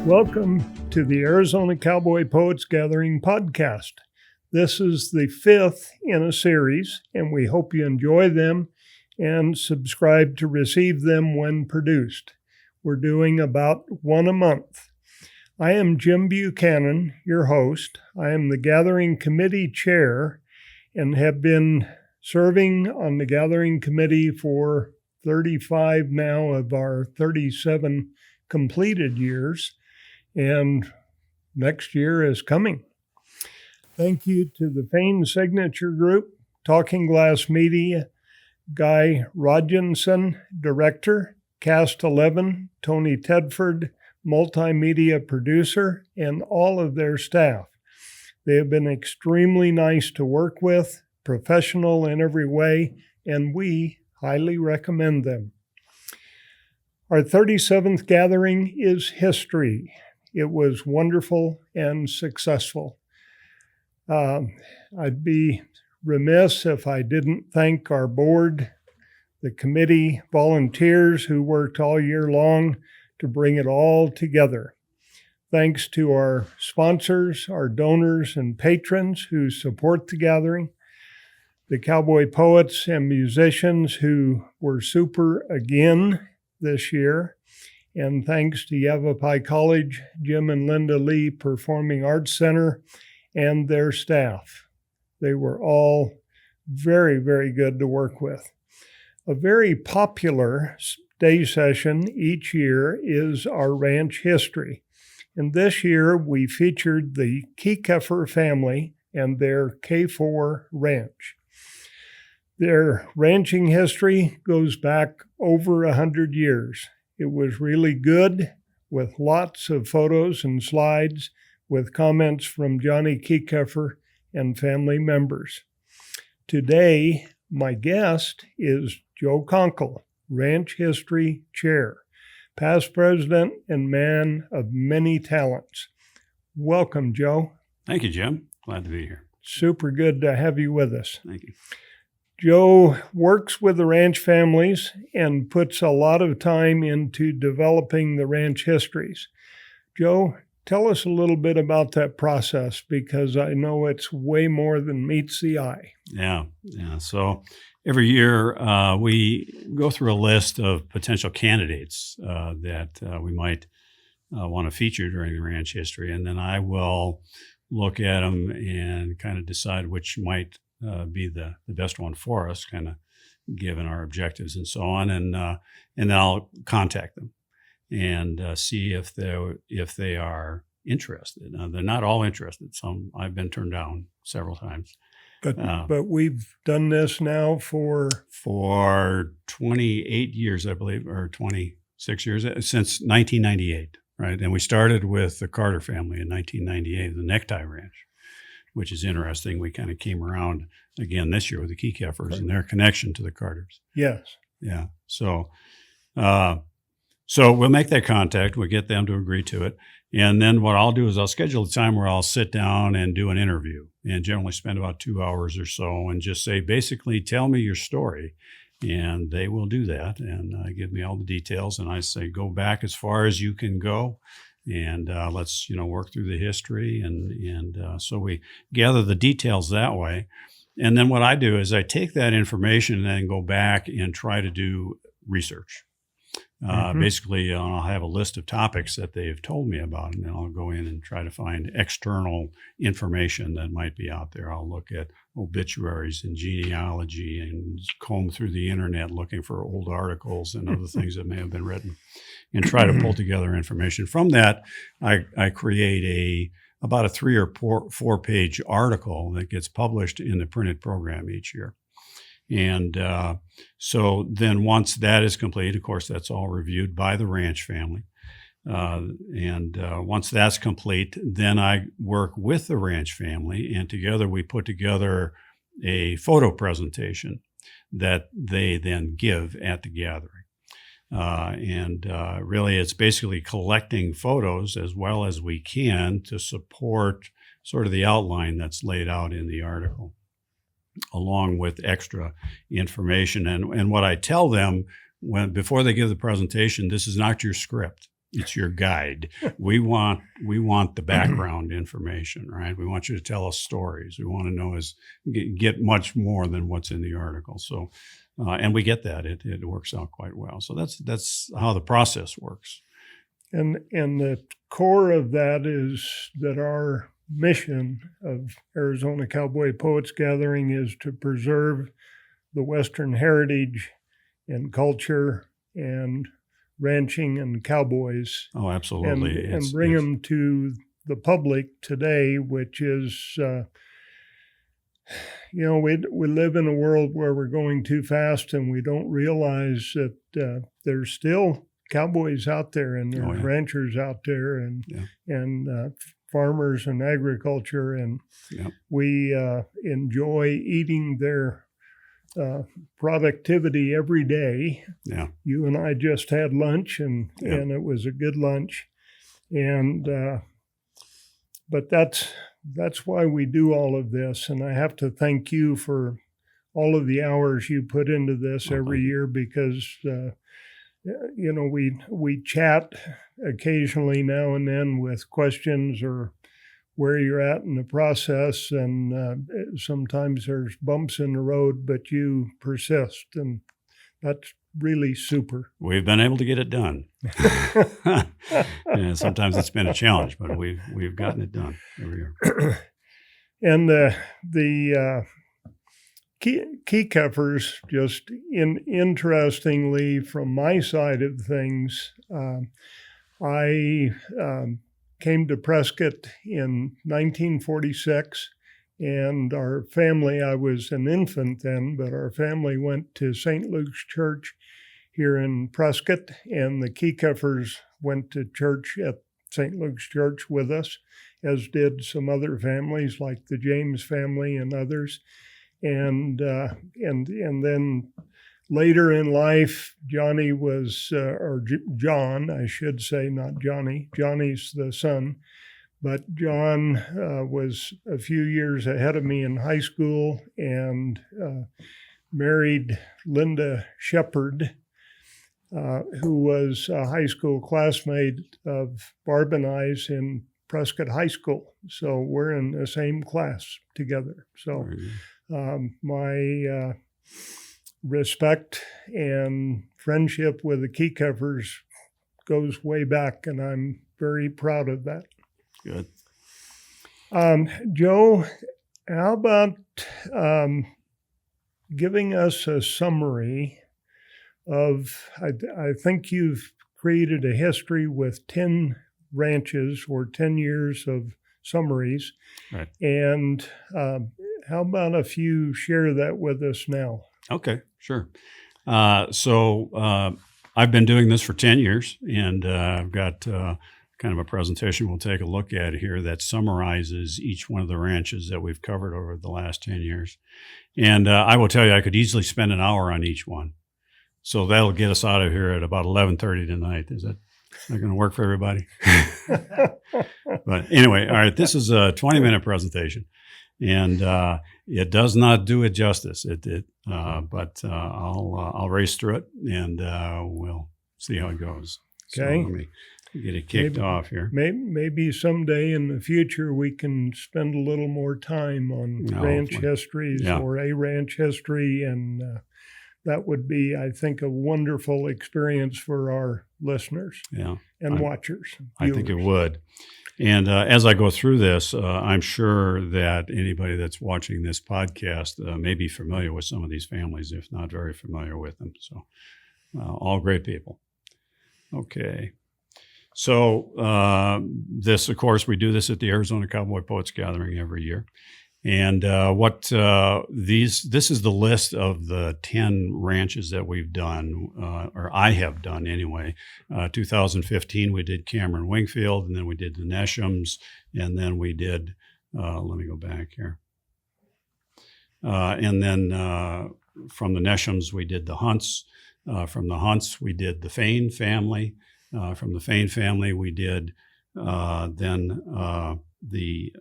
Welcome to the Arizona Cowboy Poets Gathering podcast. This is the fifth in a series, and we hope you enjoy them and subscribe to receive them when produced. We're doing about one a month. I am Jim Buchanan, your host. I am the Gathering Committee Chair and have been serving on the Gathering Committee for 35 now of our 37 completed years. And next year is coming. Thank you to the Fain Signature Group, Talking Glass Media, Guy Rodgenson, Director, Cast 11, Tony Tedford, Multimedia Producer, and all of their staff. They have been extremely nice to work with, professional in every way, and we highly recommend them. Our 37th gathering is history. It was wonderful and successful. I'd be remiss if I didn't thank our board, the committee, volunteers who worked all year long to bring it all together. Thanks to our sponsors, our donors, and patrons who support the gathering, the cowboy poets and musicians who were super again this year, and thanks to Yavapai College, Jim and Linda Lee Performing Arts Center, and their staff. They were all very, very good to work with. A very popular day session each year is our ranch history. And this year we featured the Keyckhefer family and their K4 Ranch. Their ranching history goes back over 100 years. It was really good, with lots of photos and slides, with comments from Johnny Kieckhefer and family members. Today, my guest is Joe Konkel, Ranch History Chair, past president and man of many talents. Welcome, Joe. Thank you, Jim. Glad to be here. Super good to have you with us. Thank you. Joe works with the ranch families and puts a lot of time into developing the ranch histories. Joe, tell us a little bit about that process, because I know it's way more than meets the eye. Yeah. So every year we go through a list of potential candidates that we might want to feature during the ranch history, and then I will look at them and kind of decide which might be the best one for us, kind of given our objectives and so on, and then I'll contact them and see if they are interested. They're not all interested. Some I've been turned down several times. But we've done this now for 28 years, I believe, or 26 years, since 1998, right? And we started with the Carter family in 1998, the Necktie Ranch, which is interesting. We kind of came around again this year with the Keyckefers and their connection to the Carters. Yes. Yeah. So we'll make that contact. We'll get them to agree to it. And then what I'll do is I'll schedule a time where I'll sit down and do an interview, and generally spend about 2 hours or so and just say, basically, tell me your story. And they will do that and give me all the details. And I say, go back as far as you can go. And let's, work through the history. And so we gather the details that way. And then what I do is I take that information and then go back and try to do research. Basically, I'll have a list of topics that they've told me about, and then I'll go in and try to find external information that might be out there. I'll look at obituaries and genealogy and comb through the internet looking for old articles and other things that may have been written, and try to pull together information. From that, I create about a 3 or 4 page article that gets published in the printed program each year. And so then once that is complete, of course, that's all reviewed by the ranch family. And once that's complete, then I work with the ranch family, and together we put together a photo presentation that they then give at the gathering. Really, it's basically collecting photos as well as we can to support sort of the outline that's laid out in the article, along with extra information. And what I tell them before they give the presentation, this is not your script. It's your guide. We want the background information, right? We want you to tell us stories. We want to know get much more than what's in the article. So, and we get that. It works out quite well. So that's how the process works. And the core of that is that our mission of Arizona Cowboy Poets Gathering is to preserve the Western heritage and culture and ranching and cowboys. Oh, absolutely. And bring them to the public today, which is, we live in a world where we're going too fast and we don't realize that there's still cowboys out there and there's ranchers out there and farmers and agriculture. And we enjoy eating their productivity every day. Yeah. You and I just had lunch and it was a good lunch. And, but that's why we do all of this. And I have to thank you for all of the hours you put into this every year because, we chat occasionally now and then with questions or where you're at in the process, and sometimes there's bumps in the road, but you persist, and that's really super. We've been able to get it done. And sometimes it's been a challenge, but we've gotten it done every year. And the Keyckefers, just interestingly, from my side of things, I came to Prescott in 1946, and our family, I was an infant then, but our family went to St. Luke's Church here in Prescott, and the Keyckefers went to church at St. Luke's Church with us, as did some other families like the James family and others. And then later in life, Johnny was, or John, I should say, not Johnny. Johnny's the son. But John was a few years ahead of me in high school and married Linda Shepard, who was a high school classmate of Barb and I's in Prescott High School. So we're in the same class together. So my respect and friendship with the Keyckefers goes way back, and I'm very proud of that. Good. Joe, how about giving us a summary of, I think you've created a history with 10 ranches or 10 years of summaries. Right. And how about if you share that with us now? Okay, sure. So I've been doing this for 10 years, and I've got kind of a presentation we'll take a look at here that summarizes each one of the ranches that we've covered over the last 10 years. And I will tell you, I could easily spend an hour on each one. So that'll get us out of here at about 11:30 tonight. Is that going to work for everybody? But anyway, all right, this is a 20-minute presentation. And it does not do it justice. But I'll race through it, and we'll see how it goes. Okay. So let me get it kicked off here. Maybe someday in the future we can spend a little more time on ranch histories or a ranch history, and that would be, I think, a wonderful experience for our listeners and watchers. I think it would. And as I go through this, I'm sure that anybody that's watching this podcast may be familiar with some of these families, if not very familiar with them. So all great people. Okay. So this, of course, we do this at the Arizona Cowboy Poets Gathering every year. And this is the list of the 10 ranches that we've done, or I have done anyway. 2015, we did Cameron Wingfield, and then we did the Neshams, and then we did, let me go back here. And then from the Neshams, we did the Hunts. From the Hunts, we did the Fain family. From the Fain family, we did then the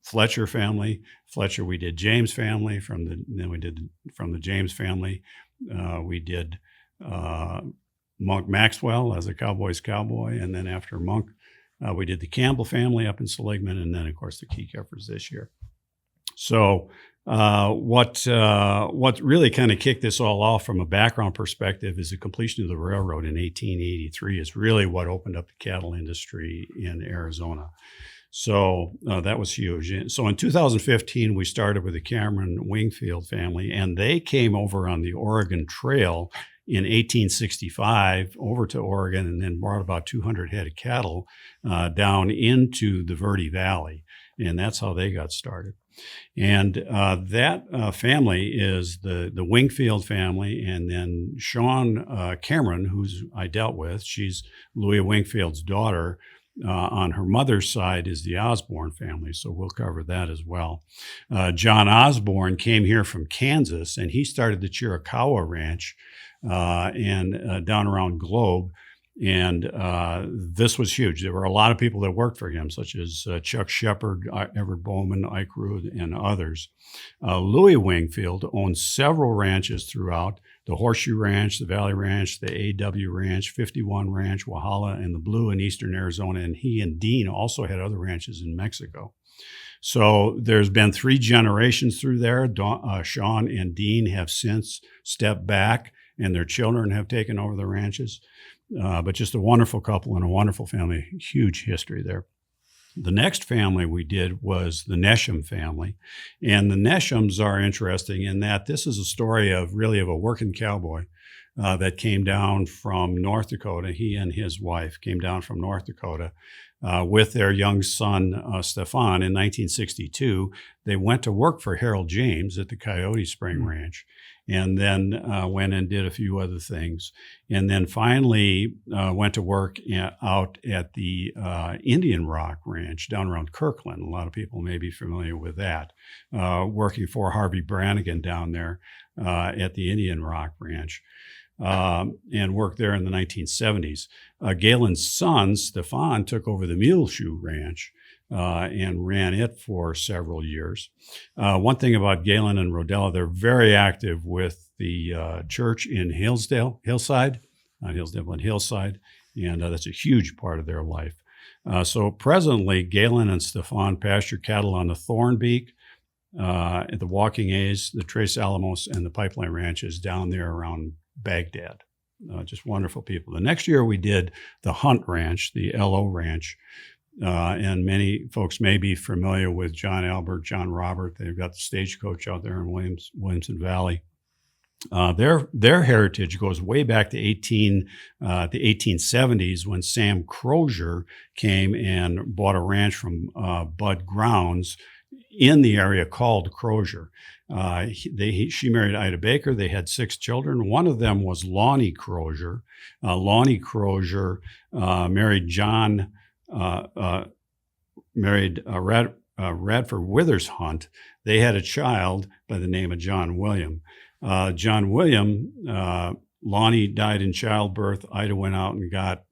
Fletcher family. Fletcher, we did James family. Then we did from the James family. We did Monk Maxwell as a Cowboy's cowboy. And then after Monk, we did the Campbell family up in Seligman, and then, of course, the Keyckefers this year. So what really kind of kicked this all off from a background perspective is the completion of the railroad in 1883 is really what opened up the cattle industry in Arizona. So that was huge. So in 2015, we started with the Cameron Wingfield family, and they came over on the Oregon Trail in 1865 over to Oregon and then brought about 200 head of cattle down into the Verde Valley. And that's how they got started. And that family is the Wingfield family. And then Sean Cameron, who's I dealt with, she's Louis Wingfield's daughter. On her mother's side is the Osborne family, so we'll cover that as well. John Osborne came here from Kansas, and he started the Chiricahua Ranch and down around Globe. And this was huge. There were a lot of people that worked for him, such as Chuck Shepard, Everett Bowman, Ike Rude, and others. Louis Wingfield owned several ranches throughout: the Horseshoe Ranch, the Valley Ranch, the AW Ranch, 51 Ranch, Wahala, and the Blue in eastern Arizona. And he and Dean also had other ranches in Mexico. So there's been 3 generations through there. Sean and Dean have since stepped back, and their children have taken over the ranches. But just a wonderful couple and a wonderful family, huge history there. The next family we did was the Nesham family. And the Neshams are interesting in that this is a story of a working cowboy that came down from North Dakota. He and his wife came down from North Dakota with their young son, Stefan, in 1962. They went to work for Harold James at the Coyote Spring Ranch, and then went and did a few other things. And then finally went to work out at the Indian Rock Ranch down around Kirkland. A lot of people may be familiar with that, working for Harvey Brannigan down there at the Indian Rock Ranch. And worked there in the 1970s. Galen's son, Stefan, took over the Muleshoe Ranch and ran it for several years. One thing about Galen and Rodella, they're very active with the church in Hillside, not Hillsdale, but Hillside, and that's a huge part of their life. So presently, Galen and Stefan pasture cattle on the Thornbeak, at the Walking A's, the Tres Alamos, and the Pipeline Ranches down there around Baghdad. Just wonderful people. The next year we did the Hunt Ranch, the LO Ranch, and many folks may be familiar with John Albert, John Robert. They've got the stagecoach out there in Williamson Valley. Their heritage goes way back to the 1870s when Sam Crozier came and bought a ranch from Bud Grounds in the area called Crozier. She married Ida Baker. They had 6 children. One of them was Lonnie Crozier. Lonnie Crozier married Radford Withers Hunt. They had a child by the name of John William. John William, Lonnie died in childbirth. Ida went out and got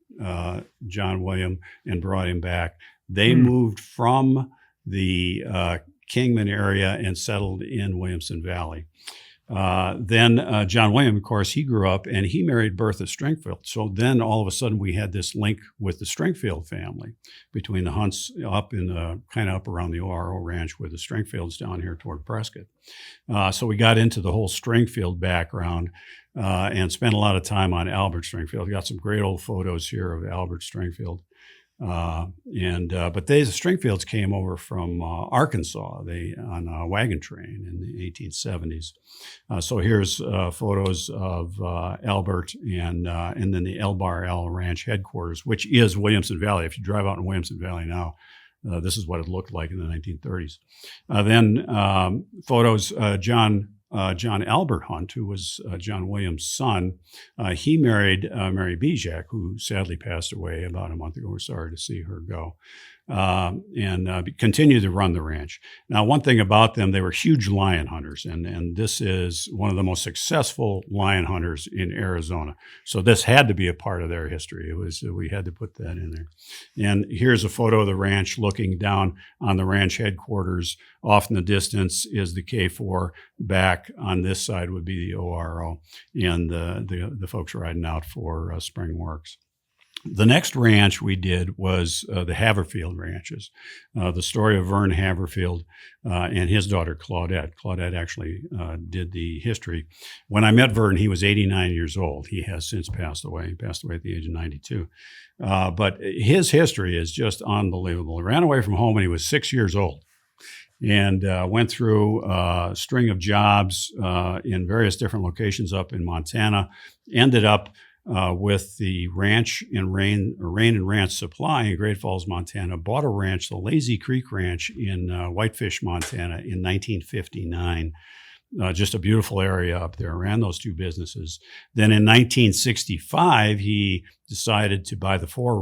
John William and brought him back. They moved from the Kingman area and settled in Williamson Valley. Then John William, of course, he grew up and he married Bertha Stringfield. So then all of a sudden we had this link with the Stringfield family between the Hunts up in the kind of up around the ORO Ranch with the Stringfields down here toward Prescott. So we got into the whole Stringfield background and spent a lot of time on Albert Stringfield. We got some great old photos here of Albert Stringfield. But the Stringfields came over from Arkansas. On a wagon train in the 1870s. So here's photos of Albert and then the El Bar El Ranch headquarters, which is Williamson Valley. If you drive out in Williamson Valley now, this is what it looked like in the 1930s. Then photos, John Albert Hunt, who was John Williams' son, he married Mary Bijak, who sadly passed away about a month ago. We're sorry to see her go. and continued to run the ranch. Now, one thing about them, they were huge lion hunters, and this is one of the most successful lion hunters in Arizona. So this had to be a part of their history. We had to put that in there. And here's a photo of the ranch looking down on the ranch headquarters. Off in the distance is the K4. Back on this side would be the ORO, and the folks riding out for spring works. The next ranch we did was the Haverfield ranches. The story of Vern Hatfield and his daughter Claudette. Claudette actually did the history. When I met Vern, he was 89 years old. He has since passed away. He passed away at the age of 92. But his history is just unbelievable. He ran away from home when he was 6 years old, and went through a string of jobs in various different locations up in Montana. Ended up with the ranch and Rain and Ranch Supply in Great Falls, Montana. Bought a ranch, the Lazy Creek Ranch in Whitefish, Montana in 1959. Just a beautiful area up there. Ran those two businesses. Then in 1965, he decided to buy the Four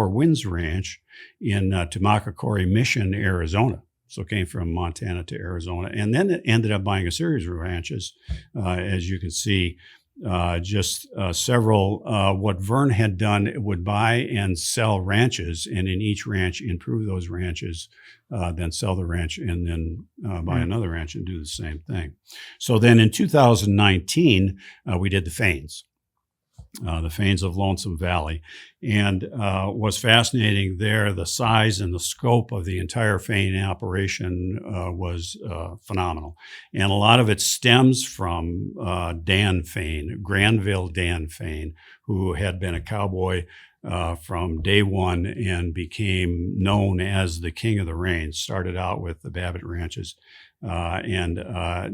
Winds Ranch in Tamacacori Mission, Arizona. So came from Montana to Arizona, and then it ended up buying a series of ranches, as you can see. Several, what Vern had done would buy and sell ranches, and in each ranch improve those ranches, then sell the ranch, and then buy another ranch and do the same thing. So then in 2019, we did the Fains. The Fains of Lonesome Valley. And was fascinating there, the size and the scope of the entire Fain operation was phenomenal. And a lot of it stems from Dan Fain, Granville Dan Fain, who had been a cowboy from day one and became known as the king of the range. Started out with the Babbitt ranches. And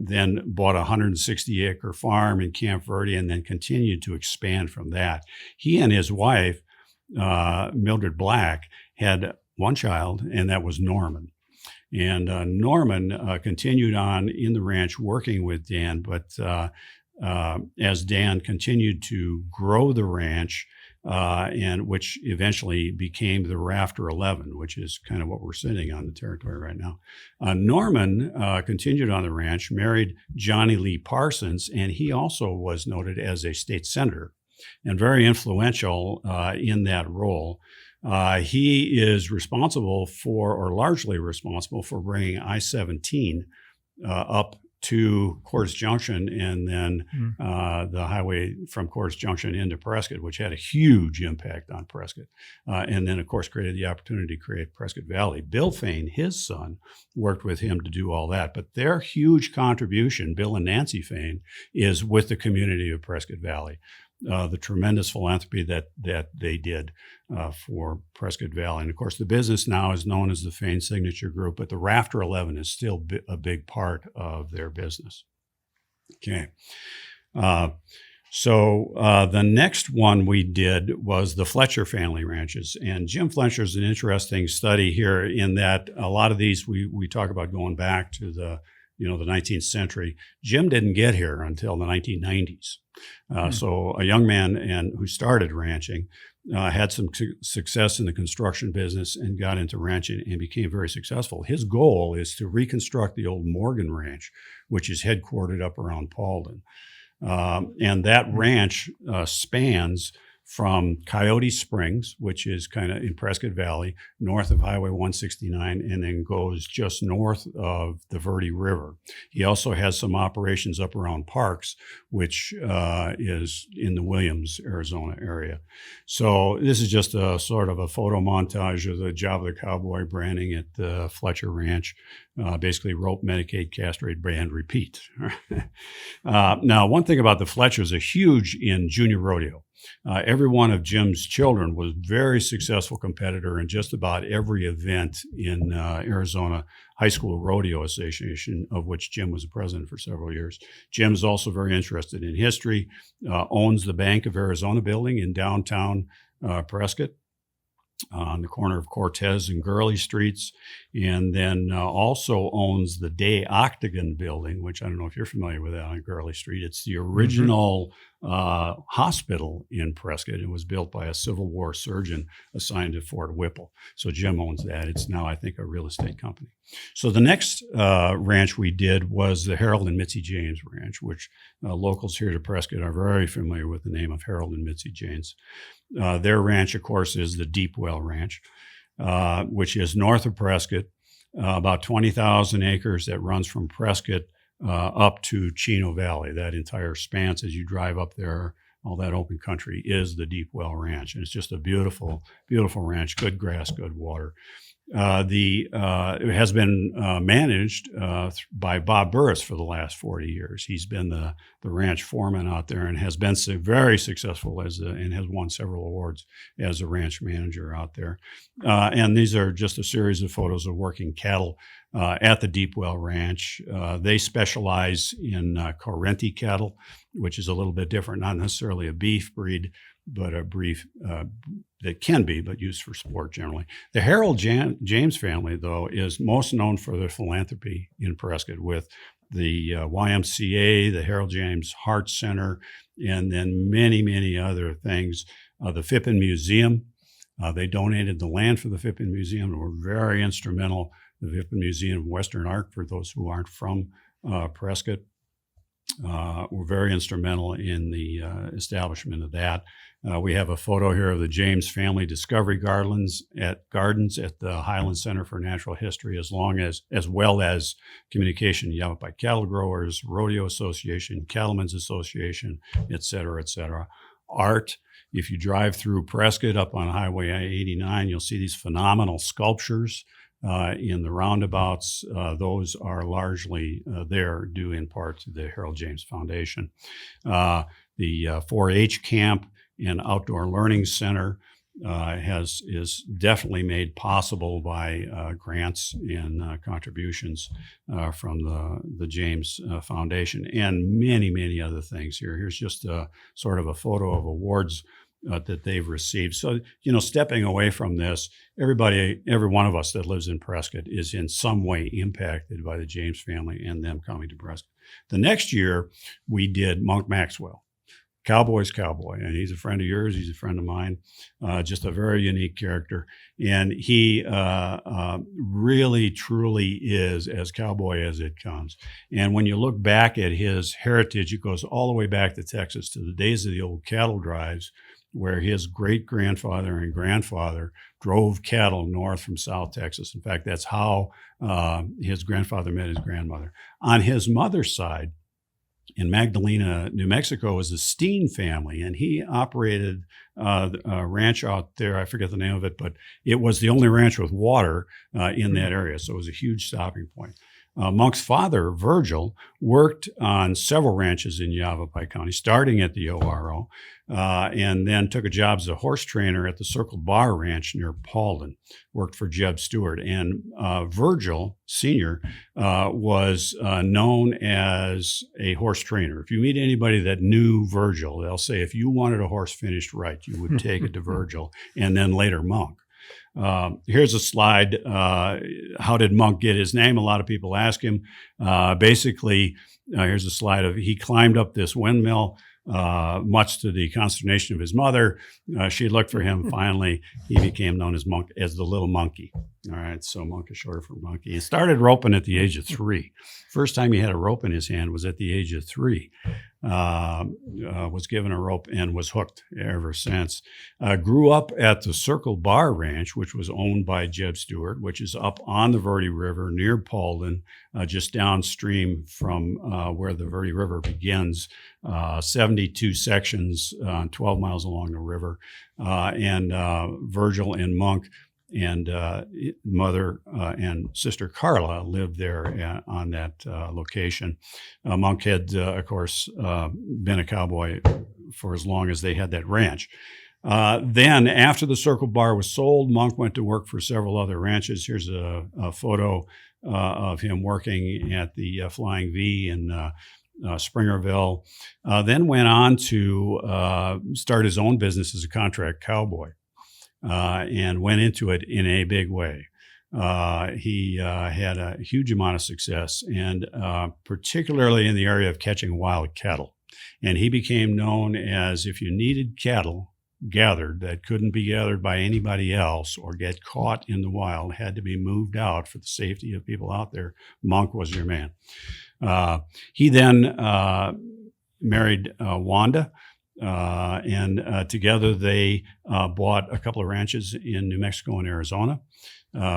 then bought a 160-acre farm in Camp Verde, and then continued to expand from that. He and his wife, Mildred Black, had one child, and that was Norman. And Norman continued on in the ranch working with Dan, but as Dan continued to grow the ranch, and which eventually became the Rafter 11, which is kind of what we're sitting on the territory right now. Norman continued on the ranch, married Johnny Lee Parsons, and he also was noted as a state senator and very influential in that role. He is responsible for, or largely responsible for, bringing I-17 up to Coors Junction, and then the highway from Coors Junction into Prescott, which had a huge impact on Prescott. And then, of course, created the opportunity to create Prescott Valley. Bill Fain, his son, worked with him to do all that. But their huge contribution, Bill and Nancy Fain, is with the community of Prescott Valley. The tremendous philanthropy that they did for Prescott Valley. And of course, the business now is known as the Fain Signature Group, but the Rafter 11 is still a big part of their business. Okay. So the next one we did was the Fletcher family ranches. And Jim Fletcher is an interesting study here in that a lot of these we talk about going back to the 19th century. Jim didn't get here until the 1990s. So a young man who started ranching, had some success in the construction business and got into ranching and became very successful. His goal is to reconstruct the old Morgan Ranch, which is headquartered up around Paulden. And that ranch spans from Coyote Springs, which is kind of in Prescott Valley, north of Highway 169, and then goes just north of the Verde River. He also has some operations up around Parks, which is in the Williams, Arizona area. So this is just a sort of a photo montage of the Job of the Cowboy branding at the Fletcher Ranch. Basically rope, Medicaid, castrate, brand, repeat. Now, one thing about the Fletchers, are huge in junior rodeo. Every one of Jim's children was very successful competitor in just about every event in Arizona High School Rodeo Association, of which Jim was the president for several years. Jim is also very interested in history, owns the Bank of Arizona building in downtown Prescott, on the corner of Cortez and Gurley Streets, and then also owns the Day Octagon building, which I don't know if you're familiar with that on Gurley Street. It's the original hospital in Prescott. It was built by a Civil War surgeon assigned to Fort Whipple. So Jim owns that. It's now, I think, a real estate company. So the next ranch we did was the Harold and Mitzi James Ranch, which locals here to Prescott are very familiar with the name of Harold and Mitzi James. Their ranch, of course, is the Deep Well Ranch, which is north of Prescott, about 20,000 acres that runs from Prescott up to Chino Valley. That entire span, as you drive up there, all that open country is the Deep Well Ranch. And it's just a beautiful, beautiful ranch, good grass, good water. It has been managed by Bob Burris for the last 40 years. He's been the ranch foreman out there and has been very successful and has won several awards as a ranch manager out there. And these are just a series of photos of working cattle at the Deep Well Ranch. They specialize in Corriente cattle, which is a little bit different, not necessarily a beef breed, but a breed that can be, but used for sport generally. The Harold James family, though, is most known for their philanthropy in Prescott with the YMCA, the Harold James Heart Center, and then many, many other things. The Phippen Museum, they donated the land for the Phippen Museum and were very instrumental. The Phippen Museum of Western Art, for those who aren't from Prescott, were very instrumental in the establishment of that. We have a photo here of the James Family Discovery Gardens at the Highland Center for Natural History, as well as Communication Yavapai Cattle Growers, Rodeo Association, Cattlemen's Association, et cetera, et cetera. Art. If you drive through Prescott up on Highway 89, you'll see these phenomenal sculptures in the roundabouts. Those are largely there due in part to the Harold James Foundation. The 4-H camp and outdoor learning center is definitely made possible by grants and contributions from the James Foundation and many, many other things here. Here's just a sort of a photo of awards that they've received. So, stepping away from this, every one of us that lives in Prescott is in some way impacted by the James family and them coming to Prescott. The next year, we did Monk Maxwell. Cowboy's Cowboy, and he's a friend of yours. He's a friend of mine. Just a very unique character, and he really, truly is as cowboy as it comes. And when you look back at his heritage, it goes all the way back to Texas, to the days of the old cattle drives, where his great-grandfather and grandfather drove cattle north from South Texas. In fact, that's how his grandfather met his grandmother. On his mother's side, in Magdalena, New Mexico, was the Steen family, and he operated a ranch out there. I forget the name of it, but it was the only ranch with water in that area, so it was a huge stopping point. Monk's father, Virgil, worked on several ranches in Yavapai County, starting at the ORO, and then took a job as a horse trainer at the Circle Bar Ranch near Paulden, worked for Jeb Stewart. And Virgil, Sr., was known as a horse trainer. If you meet anybody that knew Virgil, they'll say if you wanted a horse finished right, you would take it to Virgil, and then later Monk. Here's a slide. How did Monk get his name? A lot of people ask him. Here's a slide of he climbed up this windmill, much to the consternation of his mother. She looked for him. Finally, he became known as Monk, as the little monkey. All right, so Monk is short for monkey. He started roping at the age of 3. First time he had a rope in his hand was at the age of 3. Was given a rope and was hooked ever since. Grew up at the Circle Bar Ranch, which was owned by Jeb Stewart, which is up on the Verde River near Paulden, just downstream from where the Verde River begins, 72 sections, 12 miles along the river. And Virgil and Monk and mother and sister Carla lived there on that location. Monk had, of course, been a cowboy for as long as they had that ranch. Then, after the Circle Bar was sold, Monk went to work for several other ranches. Here's a photo of him working at the Flying V in Springerville. Then went on to start his own business as a contract cowboy. And went into it in a big way. He had a huge amount of success, and particularly in the area of catching wild cattle. And he became known as, if you needed cattle gathered that couldn't be gathered by anybody else or get caught in the wild, had to be moved out for the safety of people out there, Monk was your man. He then married Wanda, and together they bought a couple of ranches in New Mexico and Arizona,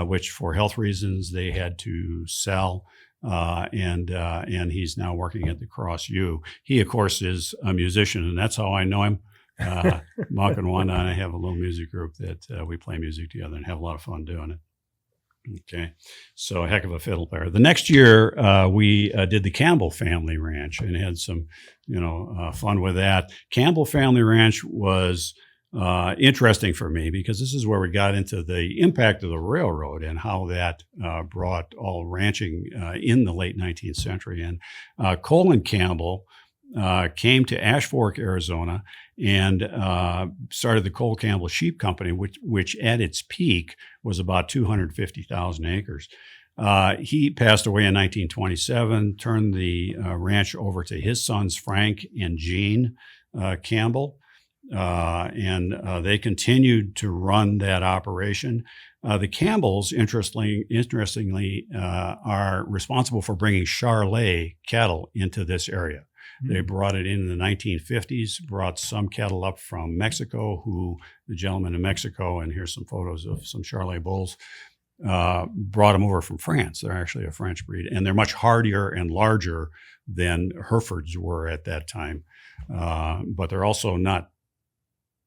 which for health reasons they had to sell. And he's now working at the Cross U. He, of course, is a musician, and that's how I know him. Mark and Wanda and I have a little music group that we play music together and have a lot of fun doing it. Okay, so a heck of a fiddle player. The next year, we did the Campbell family ranch and had some, fun with that. Campbell family ranch was interesting for me because this is where we got into the impact of the railroad and how that brought all ranching in the late 19th century. And Conl Campbell came to Ash Fork, Arizona, and started the Cole Campbell Sheep Company, which at its peak was about 250,000 acres. He passed away in 1927, turned the ranch over to his sons, Frank and Gene Campbell, and they continued to run that operation. The Campbells, interestingly, are responsible for bringing Charolais cattle into this area. They brought it in the 1950s, brought some cattle up from Mexico, the gentleman in Mexico, and here's some photos of some Charolais bulls, brought them over from France. They're actually a French breed, and they're much hardier and larger than Herefords were at that time. But they're also not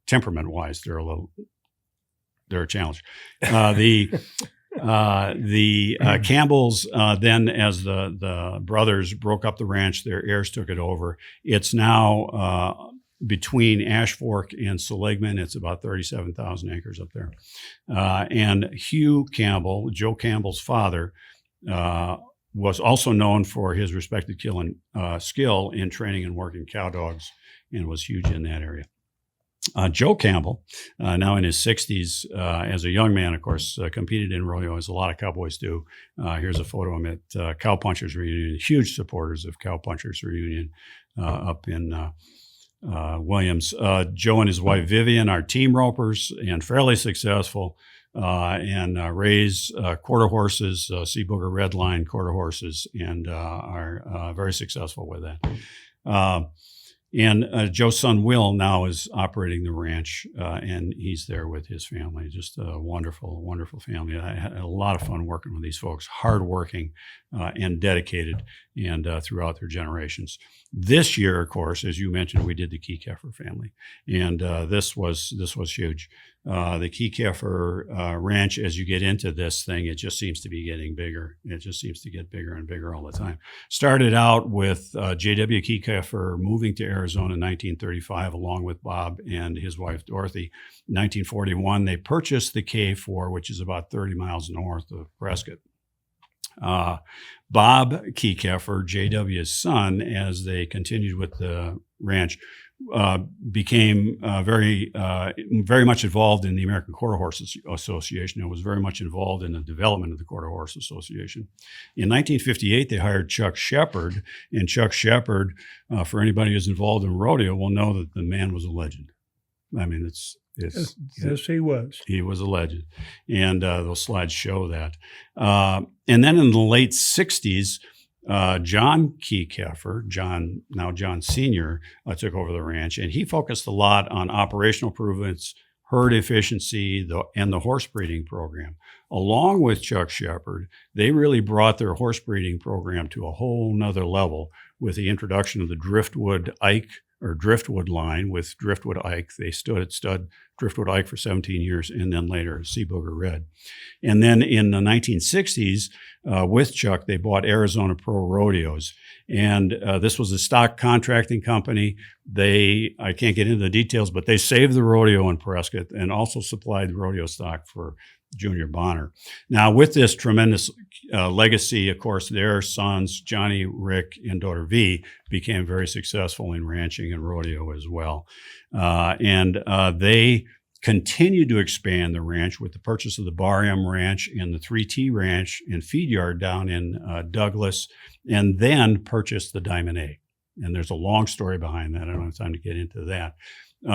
temperament-wise. They're a challenge. The Campbells then, as the brothers broke up the ranch, their heirs took it over. It's now between Ash Fork and Seligman. It's about 37,000 acres up there. And Hugh Campbell, Joe Campbell's father, was also known for his respected skill in training and working cow dogs, and was huge in that area. Joe Campbell, now in his 60s, as a young man, of course, competed in rodeo, as a lot of cowboys do. Here's a photo of him at Cowpunchers Reunion, huge supporters of Cowpunchers Reunion up in Williams. Joe and his wife Vivian are team ropers and fairly successful, and raise quarter horses, Sea Booger Redline quarter horses, and are very successful with that. And Joe's son, Will, now is operating the ranch, and he's there with his family. Just a wonderful, wonderful family. I had a lot of fun working with these folks, hardworking and dedicated, and throughout their generations. This year, of course, as you mentioned, we did the Keyckhefer family, and this was huge. The Kieckhefer Ranch, as you get into this thing, it just seems to be getting bigger. It just seems to get bigger and bigger all the time. Started out with J.W. Kieckhefer moving to Arizona in 1935, along with Bob and his wife Dorothy. In 1941, they purchased the K4, which is about 30 miles north of Prescott. Bob Kieckhefer, J.W.'s son, as they continued with the ranch, became very much involved in the American Quarter Horse Association and was very much involved in the development of the Quarter Horse Association. In 1958, they hired Chuck Shepard, and Chuck Shepard, for anybody who's involved in rodeo, will know that the man was a legend. I mean, yes, he was. He was a legend, and those slides show that. And then in the late 60s, John Kieckhefer, John Sr., took over the ranch, and he focused a lot on operational improvements, herd efficiency, and the horse breeding program. Along with Chuck Shepard, they really brought their horse breeding program to a whole nother level with the introduction of the Driftwood line with Driftwood Ike. They stood at stud Driftwood Ike for 17 years, and then later Sea Booger Red. And then in the 1960s, with Chuck, they bought Arizona Pro Rodeos. And this was a stock contracting company. I can't get into the details, but they saved the rodeo in Prescott and also supplied rodeo stock for Junior Bonner. Now, with this tremendous legacy, of course, their sons, Johnny, Rick, and daughter V, became very successful in ranching and rodeo as well. And they continued to expand the ranch with the purchase of the Bar M Ranch and the 3T Ranch and feed yard down in Douglas, and then purchased the Diamond A And there's a long story behind that. I don't have time to get into that.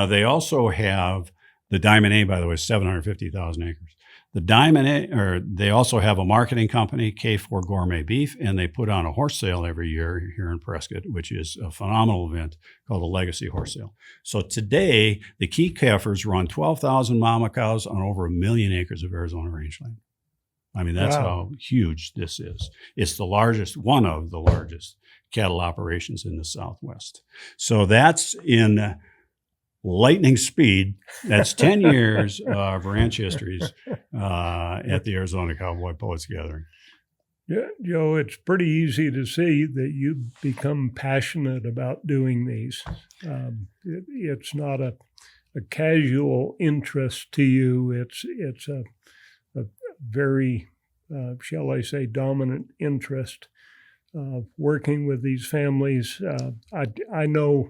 They also have the Diamond A, by the way, 750,000 acres. The Diamond A, or they also have a marketing company, K4 Gourmet Beef, and they put on a horse sale every year here in Prescott, which is a phenomenal event called the Legacy Horse Sale. So today, the Keyckefers run 12,000 mama cows on over 1 million acres of Arizona rangeland. I mean, that's how huge this is. It's the largest, one of the largest cattle operations in the Southwest. So that's in lightning speed. That's 10 years of ranch histories at the Arizona Cowboy Poets Gathering. Yeah, Joe, it's pretty easy to see that you become passionate about doing these. It's not a casual interest to you. It's a very, shall I say, dominant interest. Working with these families, I know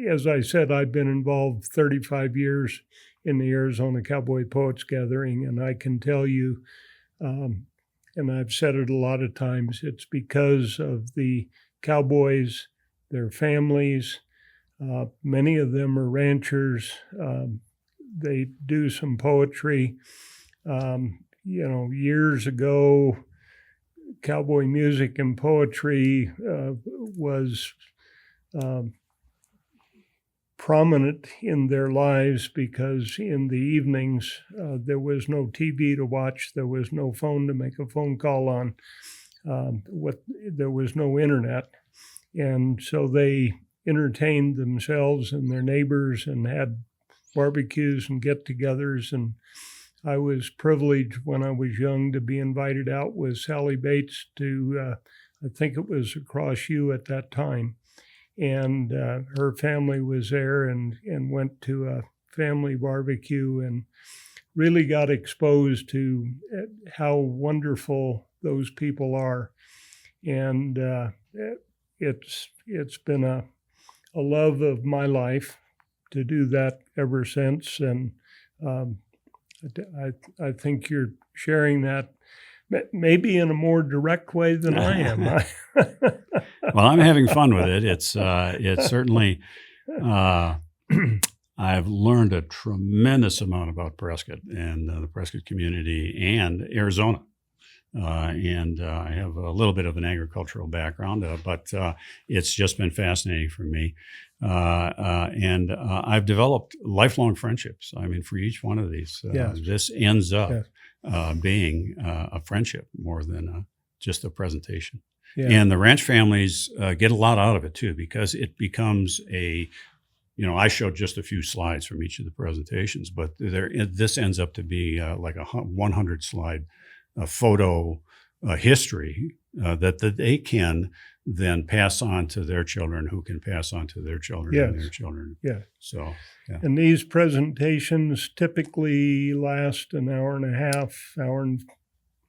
as I said, I've been involved 35 years in the Arizona Cowboy Poets Gathering, and I can tell you, and I've said it a lot of times, it's because of the cowboys, their families. Many of them are ranchers. They do some poetry. Years ago, cowboy music and poetry was prominent in their lives because in the evenings there was no TV to watch, there was no phone to make a phone call on, there was no internet, and so they entertained themselves and their neighbors and had barbecues and get-togethers. And I was privileged when I was young to be invited out with Sally Bates to, I think it was Across You at that time. And her family was there and went to a family barbecue and really got exposed to how wonderful those people are. And it's been a love of my life to do that ever since. And I think you're sharing that maybe in a more direct way than I am. Well, I'm having fun with it. It's certainly, I've learned a tremendous amount about Prescott and the Prescott community and Arizona. And I have a little bit of an agricultural background, but it's just been fascinating for me. And I've developed lifelong friendships. I mean, for each one of these, this ends up being a friendship more than just a presentation. Yeah. And the ranch families get a lot out of it, too, because it becomes I showed just a few slides from each of the presentations, but this ends up to be like a 100-slide photo history that they can then pass on to their children, who can pass on to their children and their children. Yeah. So, yeah. And these presentations typically last an hour and a half,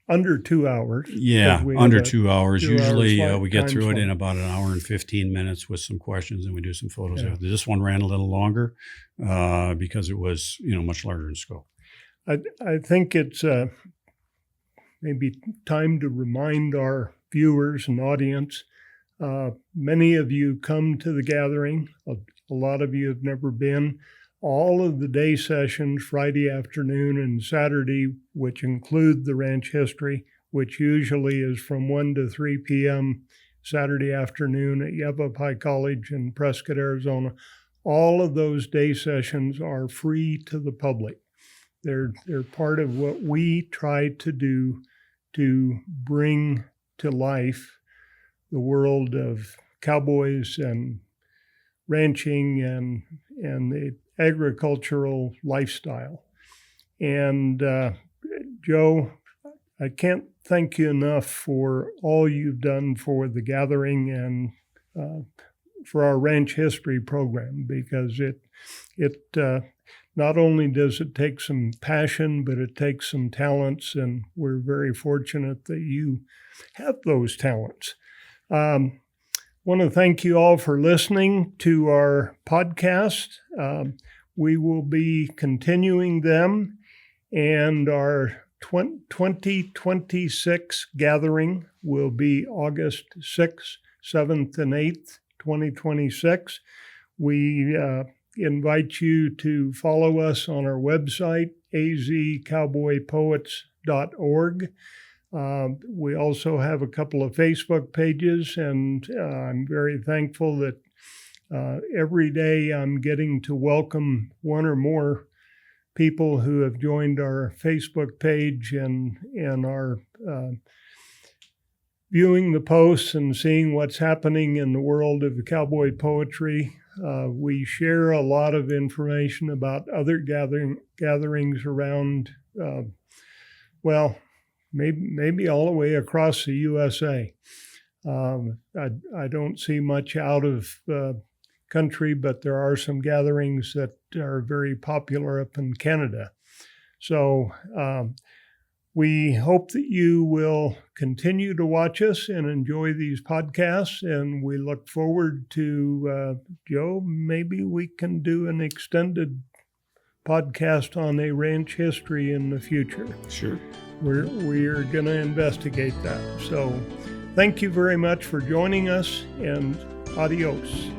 under 2 hours. Yeah, under 2 hours. Usually we get through it in about an hour and 15 minutes with some questions, and we do some photos. Yeah. This one ran a little longer because it was, much larger in scope. I think it's maybe time to remind our viewers and audience. Many of you come to the gathering. A lot of you have never been. All of the day sessions, Friday afternoon and Saturday, which include the ranch history, which usually is from 1 to 3 p.m. Saturday afternoon at Yavapai College in Prescott, Arizona. All of those day sessions are free to the public. They're part of what we try to do to bring to life the world of cowboys and ranching and the agricultural lifestyle. And Joe, I can't thank you enough for all you've done for the gathering and for our ranch history program, because it not only does it take some passion, but it takes some talents, and we're very fortunate that you have those talents. Want to thank you all for listening to our podcast. We will be continuing them, and our 2026 gathering will be August 6th 7th and 8th, 2026. We invite you to follow us on our website, azcowboypoets.org. We also have a couple of Facebook pages, and I'm very thankful that every day I'm getting to welcome one or more people who have joined our Facebook page and are viewing the posts and seeing what's happening in the world of cowboy poetry. We share a lot of information about other gatherings around, maybe all the way across the USA. I don't see much out of country, but there are some gatherings that are very popular up in Canada. So we hope that you will continue to watch us and enjoy these podcasts, and we look forward to, Joe, maybe we can do an extended podcast on a ranch history in the future. Sure. We're going to investigate that. So thank you very much for joining us, and adios.